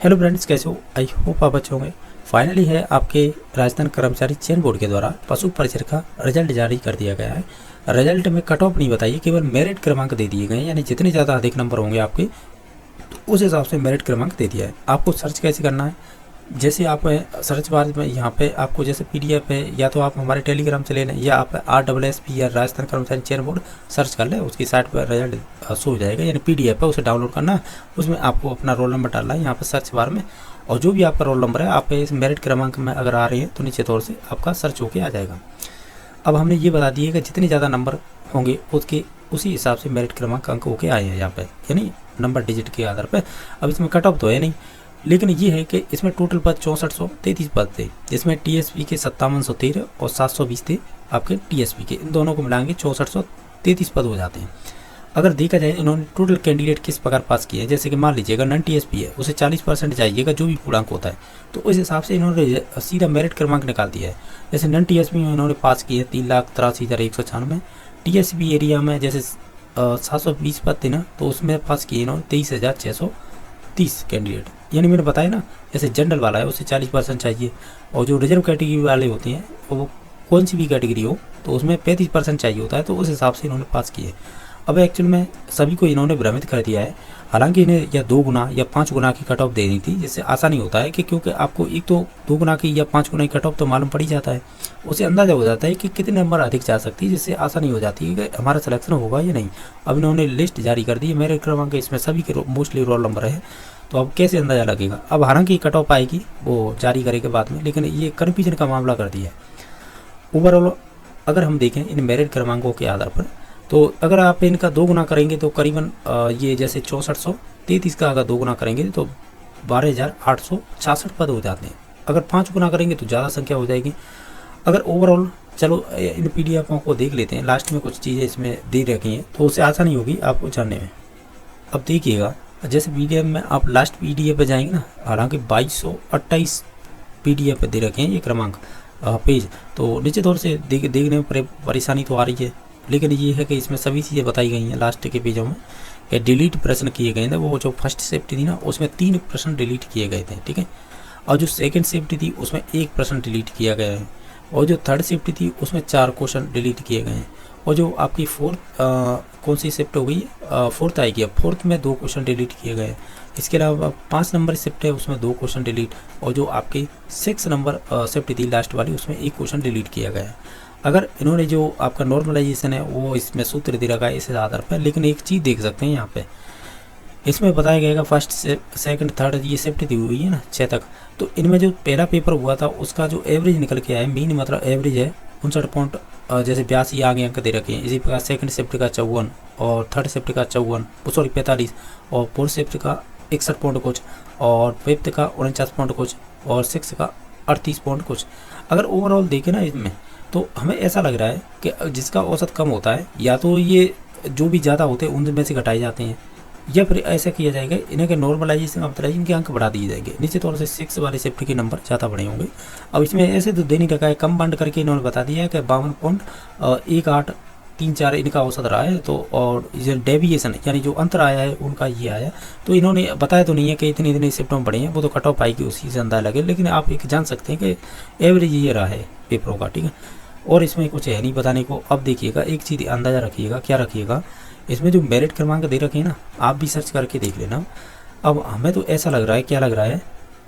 Hello friends, कैसे हो? I hope आप अच्छे होंगे। फाइनली है आपके राजस्थान कर्मचारी चयन बोर्ड के द्वारा पशु परिचर का रिजल्ट जारी कर दिया गया है। रिजल्ट में कट ऑफ नहीं बताइए, केवल मेरिट क्रमांक दे दिए गए हैं, यानी जितने ज़्यादा अधिक नंबर होंगे आपके तो उस हिसाब से मेरिट क्रमांक दे दिया है। आपको सर्च कैसे करना है, जैसे आप सर्च बार में यहाँ पे आपको जैसे PDF है, या तो आप हमारे टेलीग्राम से ले लें, या आप RSSB या राजस्थान कर्मचारी चयन बोर्ड सर्च कर लें, उसकी साइट पर रिजल्ट शो हो जाएगा, यानी PDF है, उसे डाउनलोड करना है। उसमें आपको अपना रोल नंबर डालना है यहाँ पर सर्च बार में, और जो भी आपका रोल नंबर है आप इस मेरिट क्रमांक में अगर आ रही है तो निश्चित तौर से आपका सर्च होके आ जाएगा। अब हमने ये बता दिया कि जितने ज़्यादा नंबर होंगे उसके उसी हिसाब से मेरिट क्रमांक अंक होके आए हैं यहाँ पे, यानी नंबर डिजिट के आधार पर। अब इसमें कट ऑफ तो है नहीं, लेकिन ये है कि इसमें टोटल पद 6433 पद थे, जिसमें TSP के 5713 और 720 थे आपके TSP के। इन दोनों को मिलाएंगे 6433 पद हो जाते हैं। अगर देखा जाए इन्होंने टोटल कैंडिडेट किस प्रकार पास किए हैं, जैसे कि मान लीजिएगा नन TSP है, उसे 40% चाहिएगा जो भी पूर्णांक होता है, तो उस हिसाब से इन्होंने सीधा मेरिट क्रमांक निकाल दिया है। जैसे नन TSP में इन्होंने पास किए 3,83,196। TSP एरिया में जैसे 720 पद थे ना, तो उसमें पास किए इन्होंने 23,630 कैंडिडेट। यानी मैंने बताया ना, जैसे जनरल वाला है उसे 40% चाहिए, और जो रिजर्व कैटेगरी वाले होते हैं वो कौन सी भी कैटेगरी हो तो उसमें 35% चाहिए होता है, तो उस हिसाब से इन्होंने पास किए। अब एक्चुअल में सभी को इन्होंने भ्रमित कर दिया है। हालांकि इन्हें या 2 गुना या 5 गुना की कट ऑफ देनी थी, जिससे आसानी होता है कि क्योंकि आपको एक तो 2 गुना की या 5 गुना की कट ऑफ तो मालूम पड़ ही जाता है, उसे अंदाजा हो जाता है कि कितने नंबर अधिक जा सकती है, जिससे आसानी हो जाती है कि हमारा सिलेक्शन होगा या नहीं। अब इन्होंने लिस्ट जारी कर दी है मेरिट क्रमांक, इसमें सभी के मोस्टली रोल नंबर है, तो अब कैसे अंदाजा लगेगा? अब हालांकि कट ऑफ आएगी वो जारी करेंगे बाद में, लेकिन ये कन्फ्यूजन का मामला कर दिया है। ओवरऑल अगर हम देखें इन मेरिट क्रमांकों के आधार पर, तो अगर आप इनका 2 गुना करेंगे तो करीबन ये जैसे 6433 का अगर 2 गुना करेंगे तो 12,866 पद हो जाते हैं। अगर 5 गुना करेंगे तो ज़्यादा संख्या हो जाएगी। अगर ओवरऑल चलो इन PDF को देख लेते हैं, लास्ट में कुछ चीज़ें इसमें दे रखी हैं तो उससे आसानी होगी आपको जानने में। अब देखिएगा, जैसे PDF में आप लास्ट PDF पे जाएंगे ना, हालांकि 2228 PDF पे दे रखे हैं ये क्रमांक पेज, तो निश्चित तौर से देखने में परेशानी तो आ रही है, लेकिन ये है कि इसमें सभी चीज़ें बताई गई हैं लास्ट के पेजों में कि डिलीट प्रश्न किए गए थे। वो जो फर्स्ट शिफ्ट थी ना उसमें 3 प्रश्न डिलीट किए गए थे, ठीक है, और जो सेकंड शिफ्ट थी उसमें 1 प्रश्न डिलीट किया गया है, और जो थर्ड शिफ्ट थी उसमें 4 क्वेश्चन डिलीट किए गए हैं, और जो आपकी फोर्थ कौन सी शिफ्ट हो गई, फोर्थ आएगी, अब फोर्थ में 2 क्वेश्चन डिलीट किए गए हैं। इसके अलावा 5 नंबर शिफ्ट है उसमें 2 क्वेश्चन डिलीट, और जो आपकी 6 नंबर शिफ्ट थी लास्ट वाली उसमें 1 क्वेश्चन डिलीट किया गया है। अगर इन्होंने जो आपका नॉर्मलाइजेशन है वो इसमें सूत्र दे रखा है इस आधार पर, लेकिन एक चीज़ देख सकते हैं यहाँ पे इसमें बताया गया फर्स्ट सेकंड थर्ड ये शिफ्ट दी हुई है ना 6 तक, तो इनमें जो पहला पेपर हुआ था उसका जो एवरेज निकल के आया है, मीन मतलब एवरेज है 59 पॉइंट जैसे 82 आगे अंक दे रखे हैं। इसी प्रकार सेकंड शिफ्ट का 54, और थर्ड शिफ्ट का 45, और फोर्थ शिफ्ट का 61 पॉइंट कुछ, और फिफ्थ का 49 पॉइंट कुछ, और सिक्स का 38 पॉइंट कुछ। अगर ओवरऑल देखें ना इसमें, तो हमें ऐसा लग रहा है कि जिसका औसत कम होता है या तो ये जो भी ज़्यादा होते हैं उनमें से घटाए जाते हैं, या फिर ऐसा किया जाएगा इन्हें के नॉर्मलाइजेशन ऑफ इनके अंक बढ़ा दिए जाएंगे। निश्चित तौर से 6 वाले शिफ्ट के नंबर ज़्यादा बढ़े होंगे। अब इसमें ऐसे तो दे नहीं रखा है, कम बंड करके इन्होंने बता दिया है कि 52.1834 इनका औसत रहा है, तो और जो डेविएशन यानी जो अंतर आया है उनका ये आया, तो इन्होंने बताया तो नहीं है कि इतनी इतनी शिफ्टों में बढ़े हैं, वो तो कट ऑफ आएगी उसी से अंदाजा लगे, लेकिन आप एक जान सकते हैं कि एवरेज ये रहा है पेपरों का, ठीक है, और इसमें कुछ है नहीं बताने को। अब देखिएगा एक चीज़ अंदाज़ा रखिएगा, क्या रखिएगा, इसमें जो मेरिट क्रमांक दे रखे हैं ना, आप भी सर्च करके देख लेना। अब हमें तो ऐसा लग रहा है, क्या लग रहा है,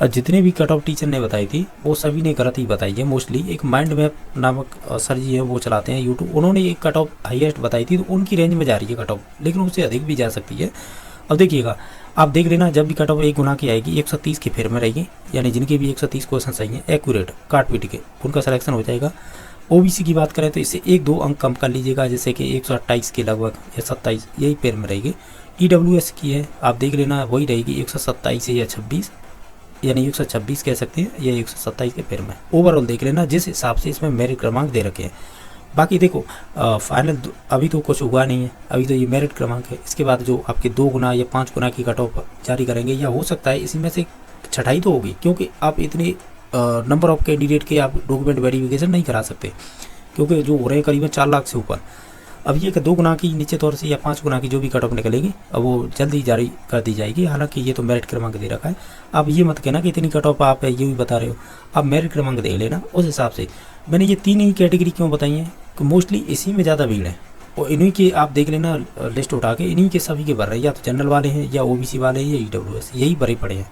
जितने भी कट ऑफ टीचर ने बताई थी वो सभी ने गलत ही बताई है मोस्टली। एक माइंड मैप नामक सर जी है वो चलाते हैं यूट्यूब, उन्होंने एक कट ऑफ हाईएस्ट बताई थी, तो उनकी रेंज में जा रही है कट ऑफ, लेकिन उससे अधिक भी जा सकती है। अब देखिएगा, आप देख लेना, जब भी कट ऑफ 1 गुना की आएगी 130 के फेर में रहेगी, यानी जिनके भी 130 क्वेश्चन सही हैं एक्यूरेट काट पीट के उनका सिलेक्शन हो जाएगा। OBC की बात करें तो इससे 1-2 अंक कम कर लीजिएगा, जैसे कि 128 के लगभग या 27 यही पेर में रहेगी। EWS की है आप देख लेना, वही रहेगी 127 या 26, यानी 126 कह सकते हैं, या 127 के पेर में। ओवरऑल देख लेना जिस हिसाब से इसमें मेरिट क्रमांक दे रखे हैं। बाकी देखो फाइनल अभी तो कुछ हुआ नहीं है, अभी तो ये मेरिट क्रमांक है। इसके बाद जो आपके 2 गुना या 5 गुना की कट ऑफ जारी करेंगे, या हो सकता है इसी में से छटाई तो होगी, क्योंकि आप इतने नंबर ऑफ कैंडिडेट के आप डॉक्यूमेंट वेरिफिकेशन नहीं करा सकते, क्योंकि जो हो रहे हैं करीबन 4 लाख से ऊपर। अब ये कि 2 गुना की निश्चित तौर से या 5 गुना की जो भी कट ऑफ निकलेगी अब वो जल्दी जारी कर दी जाएगी। हालांकि ये तो मेरिट क्रमांक दे रखा है। आप ये मत कहना कि इतनी कट ऑफ आप ये भी बता रहे हो, आप मेरिट क्रमांक देख लेना उस हिसाब से। मैंने ये 3 ही कैटेगरी क्यों बताई हैं कि मोस्टली इसी में ज़्यादा भीड़ है और इन्हीं के आप देख लेना लिस्ट उठा के, इन्हीं के सभी के भर रहे हैं, या तो जनरल वाले हैं या ओबीसी वाले हैं या EWS, यही भरे पड़े हैं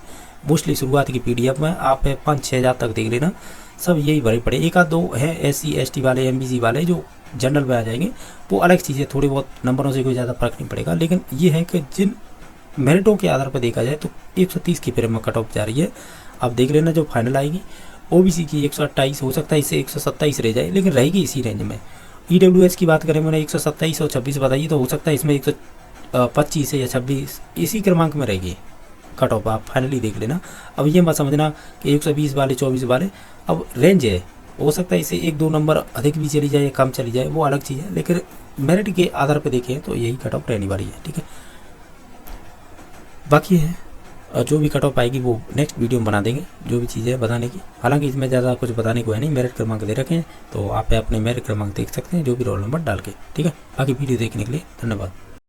मोस्टली। शुरुआत की PDF में आप 5-6 हज़ार तक देख लेना, सब यही भरे पड़े। एक आध दो है SC ST वाले MBC वाले जो जनरल में आ जाएंगे, वो अलग चीज़ है, थोड़ी बहुत नंबरों से कोई ज़्यादा फर्क नहीं पड़ेगा। लेकिन ये है कि जिन मेरिटों के आधार पर देखा जाए तो 130 की फिर में कट ऑफ जा रही है। आप देख लेना जो फाइनल आएगी OBC की 128, हो सकता है इससे 127 रह जाए, लेकिन रहेगी इसी रेंज में। EWS की बात करें, मैंने 127 और 26 बताई, तो हो सकता है इसमें 125 या 26 इसी क्रमांक में रहेगी कट ऑफ। आप फाइनली देख लेना। अब ये मत समझना कि 120 वाले 24 वाले, अब रेंज है, हो सकता है इसे 1-2 नंबर अधिक भी चली जाए या कम चली जाए, वो अलग चीज़ है। लेकिन मेरिट के आधार पर देखें तो यही कट ऑफ रहने वाली है, ठीक है। बाकी है जो भी कट ऑफ आएगी वो नेक्स्ट वीडियो में बना देंगे, जो भी चीज़ें बताने की। हालांकि इसमें ज़्यादा कुछ बताने को है नहीं, मेरिट क्रमांक दे रखे हैं तो आप अपने मेरिट क्रमांक देख सकते हैं जो भी रोल नंबर डाल के, ठीक है। बाकी वीडियो देखने के लिए धन्यवाद।